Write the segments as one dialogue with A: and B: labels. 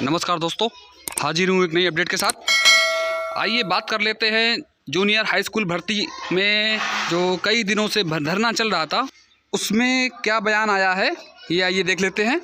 A: नमस्कार दोस्तों, हाजिर हूँ एक नई अपडेट के साथ। आइए बात कर लेते हैं जूनियर हाई स्कूल भर्ती में जो कई दिनों से धरना चल रहा था, उसमें क्या बयान आया है, ये आइए देख लेते हैं।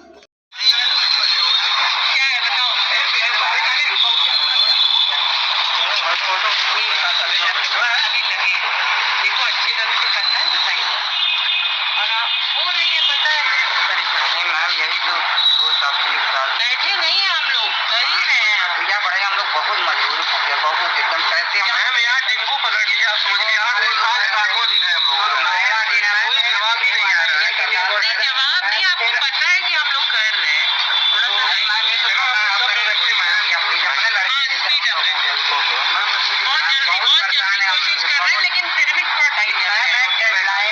B: बैठे नहीं है, हम लोग कर ही रहे हैं। भैया पढ़े हम लोग बहुत मजबूर बहुत एकदम कैसे मैम यहाँ डेंगू पकड़ लिया, समझ लिया को दिन है हम लोग कोई जवाब ही नहीं आ रहा है। जवाब नहीं, आपको पता है कि हम लोग कर रहे हैं, थोड़ा सा बहुत जल्दी कोशिश कर रहे हैं, लेकिन फिर भी थोड़ा टाइम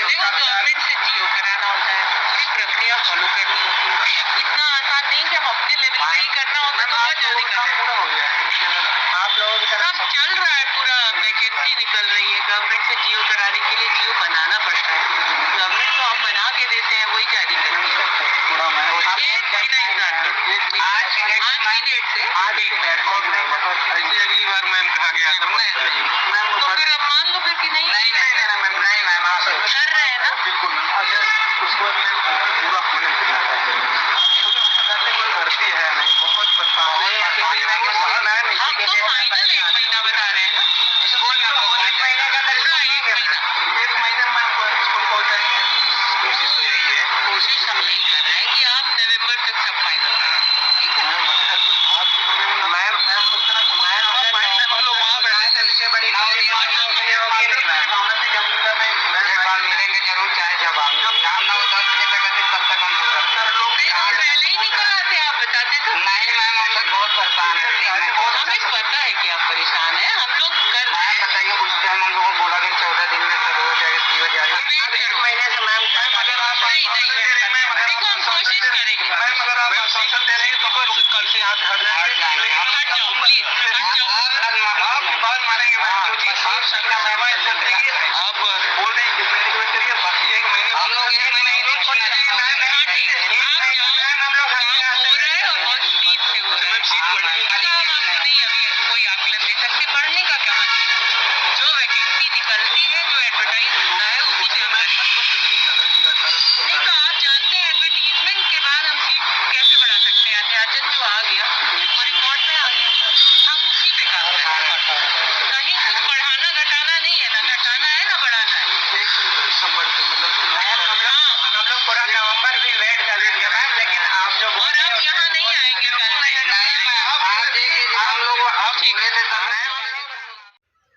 B: देखो गवर्नमेंट से जियो कराना होता है, पूरी प्रक्रिया फॉलो करनी होती है। इतना आसान नहीं कि हम अपने लेवल पे ही करना होता है, बहुत जल्दी आप लोगों की तरफ चल रहा है, पूरा वैकेंसी निकल रही है। गवर्नमेंट से जियो कराने के लिए जियो बनाना पड़ता है, गवर्नमेंट तो हम बना के देते हैं, वही जारी करती है। आज की डेट से अगली बार मैम कहा गया तो फिर अब मान लो फिर कि नहीं मैम आप कर रहे हैं ना, बिल्कुल उसको पूरा होने देना चाहिए। भर्ती है नहीं, बहुत परेशान है। फाइनल 1 महीना बता रहे हैं स्कूल में, 1 महीने का अंदर 1 महीने में स्कूल पहुंच जाएंगे। कोशिश तो यही है, कोशिश हम यही कर रहे हैं कि आप नवंबर तक सब फाइनल करें। ठीक है मैम, मिलेंगे जरूर, चाहे जब आप शाम 9-10 बजे तक तब तक हम लोग पहले ही नहीं कराते, आप बताते तो नहीं मैम, हम लोग बहुत परेशान है। हमें पता है कि आप परेशान हैं, हम लोग कर रहे हैं। बताइए उस टाइम हम लोगों को बोला कि 14 दिन में सब हो जाएगा, 1 महीने से मैम अगर आप देखो हम कोशिश करेंगे मैम, अगर आप आश्वासन दे रही है तो कल से आप हट जाएंगे, आप बात मानेंगे मैम, क्योंकि आप सकना मैम आप बोल रहे हैं कि मेरी कोई करिए बाकी 1 महीने हम लोग 1 महीने ही नहीं छोड़ना चाहिए मैम, हम लोग हो रहा है और बहुत स्पीड से हो रहा है। सीट बढ़ने नहीं, अभी कोई आकलन दे सकते, बढ़ने का क्या मतलब, जो वैकेंसी निकलती है, जो एडवर्टाइज होता है उसी से नहीं। तो आप जानते हैं एडवर्टीजमेंट के बाद हम सीट कैसे बढ़ा सकते हैं, अध्याचन जो आ गया वो रिकॉर्ड में आ गया, हम उसी पे काम कर रहे हैं। कहीं कुछ बढ़ाना घटाना नहीं है, ना घटाना है ना बढ़ाना है। 1 दिसंबर से मतलब हम लोग पूरा नवंबर भी वेट कर लेंगे मैम, लेकिन आप जो और आप यहाँ नहीं आएंगे कल आप देखिए हम लोग आप ठीक है।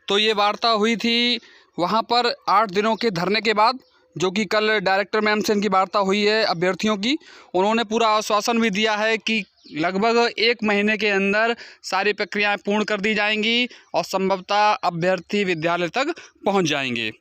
A: तो ये वार्ता हुई थी वहाँ पर 8 दिनों के धरने के बाद, जो कि कल डायरेक्टर मैम से इनकी वार्ता हुई है अभ्यर्थियों की। उन्होंने पूरा आश्वासन भी दिया है कि लगभग 1 महीने के अंदर सारी प्रक्रियाएं पूर्ण कर दी जाएंगी और संभवतः अभ्यर्थी विद्यालय तक पहुंच जाएंगे।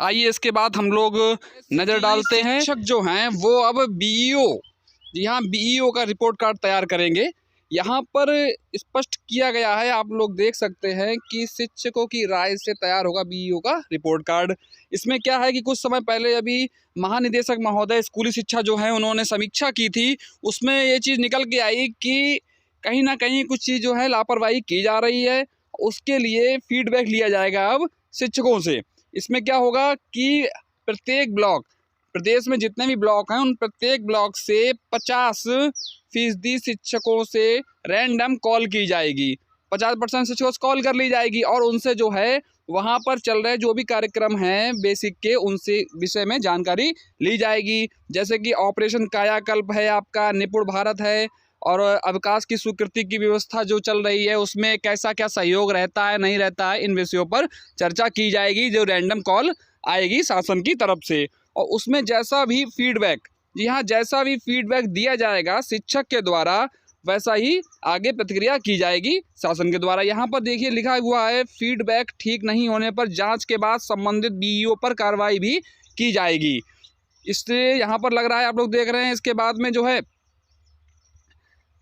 A: आइए इसके बाद हम लोग नज़र डालते हैं, शिक्षक जो हैं वो अब बीईओ, जी हाँ, बीईओ का रिपोर्ट कार्ड तैयार करेंगे। यहाँ पर स्पष्ट किया गया है, आप लोग देख सकते हैं कि शिक्षकों की राय से तैयार होगा बीईओ का रिपोर्ट कार्ड। इसमें क्या है कि कुछ समय पहले अभी महानिदेशक महोदय स्कूली शिक्षा जो है उन्होंने समीक्षा की थी, उसमें ये चीज़ निकल के आई कि कहीं ना कहीं कुछ चीज़ जो है लापरवाही की जा रही है। उसके लिए फीडबैक लिया जाएगा अब शिक्षकों से। इसमें क्या होगा कि प्रत्येक ब्लॉक, प्रदेश में जितने भी ब्लॉक हैं उन प्रत्येक ब्लॉक से 50% शिक्षकों से रैंडम कॉल की जाएगी, 50% शिक्षकों से कॉल कर ली जाएगी और उनसे जो है वहाँ पर चल रहे जो भी कार्यक्रम हैं बेसिक के, उनसे विषय में जानकारी ली जाएगी। जैसे कि ऑपरेशन कायाकल्प है, आपका निपुण भारत है, और अवकाश की स्वीकृति की व्यवस्था जो चल रही है उसमें कैसा क्या सहयोग रहता है नहीं रहता है, इन विषयों पर चर्चा की जाएगी जो रैंडम कॉल आएगी शासन की तरफ से। और उसमें जैसा भी फीडबैक, जी हाँ, जैसा भी फीडबैक दिया जाएगा शिक्षक के द्वारा वैसा ही आगे प्रतिक्रिया की जाएगी शासन के द्वारा। यहाँ पर देखिए लिखा हुआ है, फीडबैक ठीक नहीं होने पर जांच के बाद संबंधित बीईओ पर कार्रवाई भी की जाएगी। इसलिए यहाँ पर लग रहा है, आप लोग देख रहे हैं, इसके बाद में जो है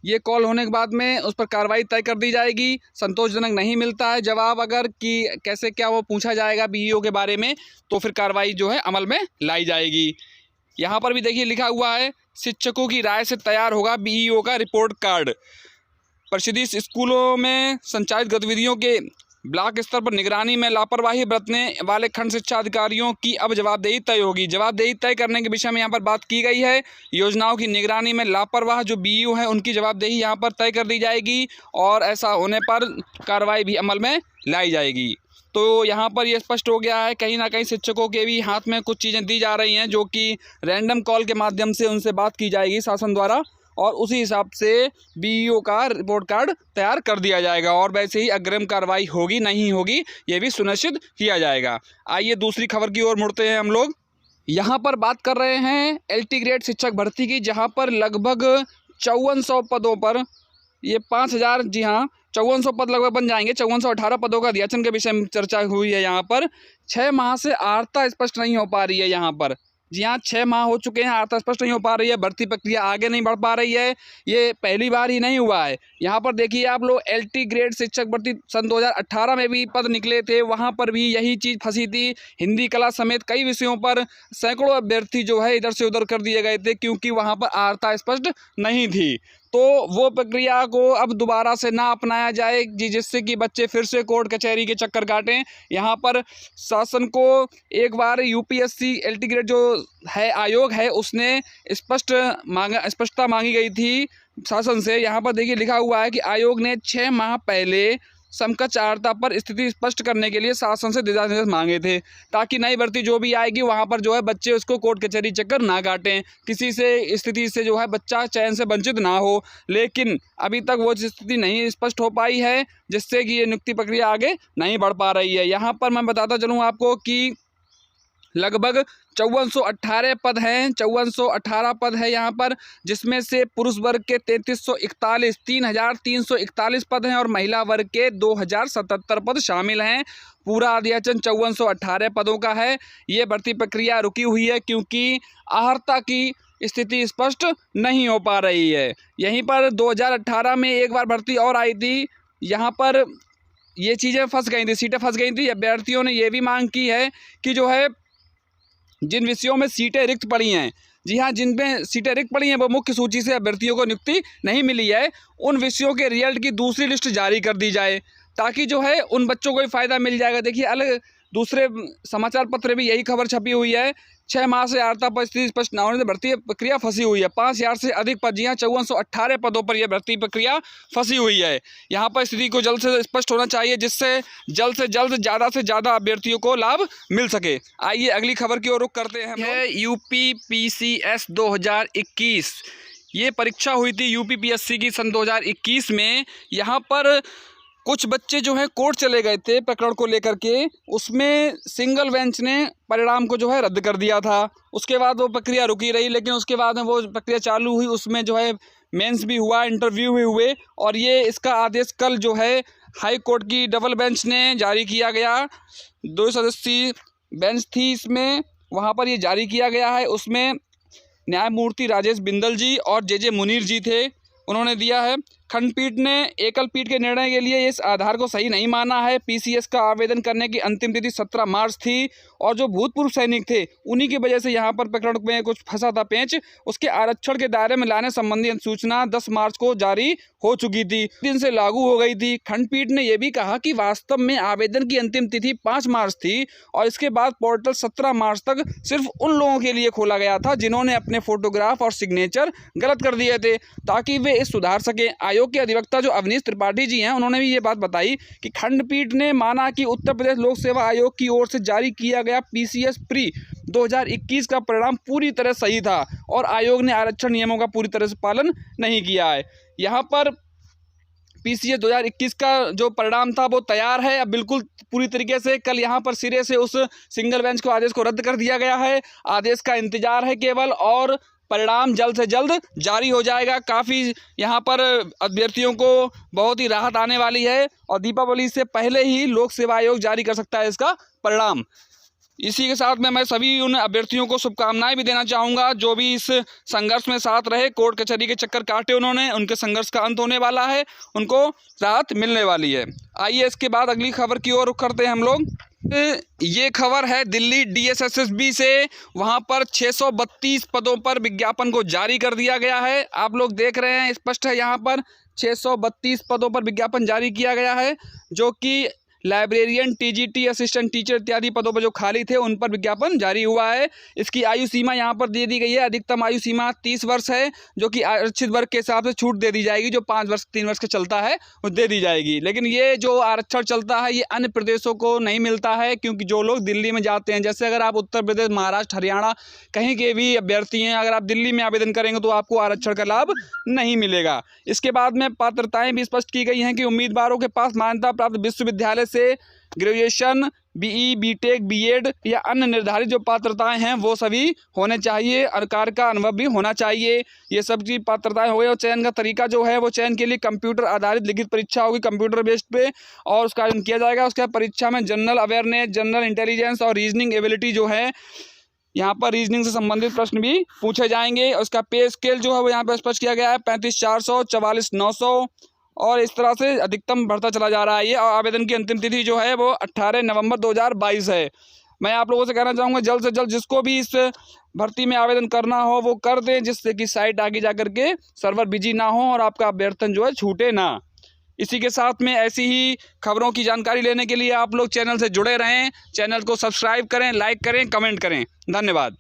A: ये कॉल होने के बाद में उस पर कार्रवाई तय कर दी जाएगी। संतोषजनक नहीं मिलता है जवाब अगर कि कैसे क्या वो पूछा जाएगा बीईओ के बारे में, तो फिर कार्रवाई जो है अमल में लाई जाएगी। यहाँ पर भी देखिए लिखा हुआ है, शिक्षकों की राय से तैयार होगा बीईओ का रिपोर्ट कार्ड। परिषदीय स्कूलों में संचालित गतिविधियों के ब्लॉक स्तर पर निगरानी में लापरवाही बरतने वाले खंड शिक्षा अधिकारियों की अब जवाबदेही तय होगी। जवाबदेही तय करने के विषय में यहाँ पर बात की गई है। योजनाओं की निगरानी में लापरवाह जो बीईओ हैं उनकी जवाबदेही यहाँ पर तय कर दी जाएगी और ऐसा होने पर कार्रवाई भी अमल में लाई जाएगी। तो यहाँ पर यह स्पष्ट हो गया है, कहीं ना कहीं शिक्षकों के भी हाथ में कुछ चीज़ें दी जा रही हैं जो कि रैंडम कॉल के माध्यम से उनसे बात की जाएगी शासन द्वारा और उसी हिसाब से बीईओ का रिपोर्ट कार्ड तैयार कर दिया जाएगा और वैसे ही अग्रिम कार्रवाई होगी नहीं होगी ये भी सुनिश्चित किया जाएगा। आइए दूसरी खबर की ओर मुड़ते हैं हम लोग। यहाँ पर बात कर रहे हैं एलटी ग्रेड शिक्षक भर्ती की, जहाँ पर लगभग 5400 पदों पर ये 5000, जी हाँ 5400 पद लगभग बन जाएंगे। 5418 पदों का अध्याचन के विषय में चर्चा हुई है। यहाँ पर 6 माह से आर्ता स्पष्ट नहीं हो पा रही है। यहाँ पर जी हाँ 6 माह हो चुके हैं, आर्ता स्पष्ट नहीं हो पा रही है, भर्ती प्रक्रिया आगे नहीं बढ़ पा रही है। ये पहली बार ही नहीं हुआ है। यहाँ पर देखिए आप लोग एलटी ग्रेड शिक्षक भर्ती सन 2018 में भी पद निकले थे, वहाँ पर भी यही चीज़ फंसी थी। हिंदी कला समेत कई विषयों पर सैकड़ों अभ्यर्थी जो है इधर से उधर कर दिए गए थे क्योंकि वहाँ पर आर्ता स्पष्ट नहीं थी। तो वो प्रक्रिया को अब दोबारा से ना अपनाया जाए जिससे कि बच्चे फिर से कोर्ट कचहरी के चक्कर काटें। यहाँ पर शासन को एक बार यूपीएससी एलटी ग्रेड जो है आयोग है उसने स्पष्टता मांगी गई थी शासन से। यहाँ पर देखिए लिखा हुआ है कि आयोग ने 6 माह पहले समकक्ष आर्ता पर स्थिति स्पष्ट करने के लिए शासन से दिशा निर्देश मांगे थे ताकि नई भर्ती जो भी आएगी वहाँ पर जो है बच्चे उसको कोर्ट कचहरी चक्कर ना काटें, किसी से स्थिति से जो है बच्चा चयन से वंचित ना हो। लेकिन अभी तक वो स्थिति नहीं स्पष्ट हो पाई है जिससे कि ये नियुक्ति प्रक्रिया आगे नहीं बढ़ पा रही है। यहाँ पर मैं बताता चलूँ आपको कि लगभग 5418 पद हैं, 5418 पद है यहाँ पर, जिसमें से पुरुष वर्ग के 3341 पद हैं और महिला वर्ग के 2077 पद शामिल हैं। पूरा अध्याचन 5418 पदों का है। ये भर्ती प्रक्रिया रुकी हुई है क्योंकि आहर्ता की स्थिति स्पष्ट नहीं हो पा रही है। यहीं पर 2018 में एक बार भर्ती और आई थी, यहाँ पर ये चीज़ें फंस गई थी, सीटें फंस गई थी। अभ्यर्थियों ने ये भी मांग की है कि जो है जिन विषयों में सीटें रिक्त पड़ी हैं, जी हाँ जिन में सीटें रिक्त पड़ी हैं वो मुख्य सूची से अभ्यर्थियों को नियुक्ति नहीं मिली है, उन विषयों के रिजल्ट की दूसरी लिस्ट जारी कर दी जाए ताकि जो है उन बच्चों को भी फ़ायदा मिल जाएगा। देखिए अलग दूसरे समाचार पत्र भी यही खबर छपी हुई है। 6 माह से आर्ता पर स्थिति स्पष्ट न होने से भर्ती प्रक्रिया फंसी हुई है। 5000 से अधिक पद, जी हाँ 5418 पदों पर यह भर्ती प्रक्रिया फंसी हुई है। यहाँ पर स्थिति को जल्द से स्पष्ट होना चाहिए जिससे जल्द से ज़्यादा अभ्यर्थियों को लाभ मिल सके। आइए अगली खबर की ओर रुख करते हैं। है यूपी पीसीएस 2021, ये परीक्षा हुई थी यूपी पीएससी की सन 2021 में। यहाँ पर कुछ बच्चे जो हैं कोर्ट चले गए थे प्रकरण को लेकर के, उसमें सिंगल बेंच ने परिणाम को जो है रद्द कर दिया था। उसके बाद वो प्रक्रिया रुकी रही, लेकिन उसके बाद में वो प्रक्रिया चालू हुई, उसमें जो है मेंस भी हुआ, इंटरव्यू भी हुए और ये इसका आदेश कल जो है हाई कोर्ट की डबल बेंच ने जारी किया गया। 2 सदस्यीय बेंच थी इसमें, वहाँ पर ये जारी किया गया है। उसमें न्यायमूर्ति राजेश बिंदल जी और जे मुनीर जी थे, उन्होंने दिया है। खंडपीठ ने एकल पीठ के निर्णय के लिए इस आधार को सही नहीं माना है। पीसीएस का आवेदन करने की अंतिम तिथि 17 मार्च थी और जो भूतपूर्व सैनिक थे उन्हीं की वजह से यहाँ पर प्रकरण में कुछ फंसा था पेंच। उसके आरक्षण के दायरे में लाने संबंधी अधिसूचना 10 मार्च को जारी हो चुकी थी, दिन से लागू हो गई थी। खंडपीठ ने यह भी कहा कि वास्तव में आवेदन की अंतिम तिथि 5 मार्च थी और इसके बाद पोर्टल 17 मार्च तक सिर्फ उन लोगों के लिए खोला गया था जिन्होंने अपने फोटोग्राफ और सिग्नेचर गलत कर दिए थे ताकि वे इस सुधार सकें। आयोग के अधिवक्ता जो अवनीश त्रिपाठी जी हैं उन्होंने भी ये बात बताई कि खंडपीठ ने माना कि उत्तर प्रदेश लोक सेवा आयोग की ओर से जारी किया गया पीसीएस प्री 2021 का परिणाम पूरी तरह सही था और आयोग ने आरक्षण नियमों का पूरी तरह से पालन नहीं किया है। यहाँ पर पीसीएस 2021 का जो परिणाम था वो तैयार है अब बिल्कुल पूरी तरीके से। कल यहाँ पर सिरे से उस सिंगल बेंच को आदेश को रद्द कर दिया गया है। आदेश का इंतजार है केवल और परिणाम जल्द से जल्द जारी हो जाएगा। काफ़ी यहाँ पर अभ्यर्थियों को बहुत ही राहत आने वाली है और दीपावली से पहले ही लोक सेवा आयोग जारी कर सकता है इसका परिणाम। इसी के साथ में मैं सभी उन अभ्यर्थियों को शुभकामनाएं भी देना चाहूँगा जो भी इस संघर्ष में साथ रहे, कोर्ट कचहरी के चक्कर काटे उन्होंने, उनके संघर्ष का अंत होने वाला है, उनको राहत मिलने वाली है। आइए इसके बाद अगली खबर की ओर रुख करते हैं हम लोग। ये खबर है दिल्ली DSSSB से। वहाँ पर 632 पदों पर विज्ञापन को जारी कर दिया गया है। आप लोग देख रहे हैं स्पष्ट है यहाँ पर 632 पदों पर विज्ञापन जारी किया गया है, जो कि लाइब्रेरियन, टीजीटी, असिस्टेंट टीचर इत्यादि पदों पर जो खाली थे उन पर विज्ञापन जारी हुआ है। इसकी आयु सीमा यहाँ पर दे दी गई है। अधिकतम आयु सीमा 30 वर्ष है, जो कि आरक्षित वर्ग के हिसाब से छूट दे दी जाएगी। जो 5 वर्ष 3 वर्ष का चलता है वो दे दी जाएगी। लेकिन ये जो आरक्षण चलता है ये अन्य प्रदेशों को नहीं मिलता है, क्योंकि जो लोग दिल्ली में जाते हैं, जैसे अगर आप उत्तर प्रदेश, महाराष्ट्र, हरियाणा कहीं के भी अभ्यर्थी हैं, अगर आप दिल्ली में आवेदन करेंगे तो आपको आरक्षण का लाभ नहीं मिलेगा। इसके बाद में पात्रताएं भी स्पष्ट की गई हैं कि उम्मीदवारों के पास मान्यता प्राप्त विश्वविद्यालय से ग्रेजुएशन, बीई, बीटेक, बीएड या अन्य निर्धारित जो पात्रताएं हैं वो सभी होने चाहिए और कार्य का अनुभव भी होना चाहिए। ये सब की पात्रताएं हो गई। और चयन का तरीका जो है वो चयन के लिए कंप्यूटर आधारित लिखित परीक्षा होगी, कंप्यूटर बेस्ड पे, और उसका आयोजन किया जाएगा। उसके बाद परीक्षा में जनरल अवेयरनेस, जनरल इंटेलिजेंस और रीजनिंग एबिलिटी जो है, यहाँ पर रीजनिंग से संबंधित प्रश्न भी पूछे जाएंगे। और उसका पे स्केल जो है वो यहाँ पर स्पष्ट किया गया है, 35,400, 44,900 और इस तरह से अधिकतम बढ़ता चला जा रहा है ये। और आवेदन की अंतिम तिथि जो है वो 18 नवंबर 2022 है। मैं आप लोगों से कहना चाहूँगा जल्द से जल्द जिसको भी इस भर्ती में आवेदन करना हो वो कर दें, जिससे कि साइट आगे जा कर के सर्वर बिजी ना हो और आपका अभ्यर्थन जो है छूटे ना। इसी के साथ में ऐसी ही खबरों की जानकारी लेने के लिए आप लोग चैनल से जुड़े रहें। चैनल को सब्सक्राइब करें, लाइक करें, कमेंट करें। धन्यवाद।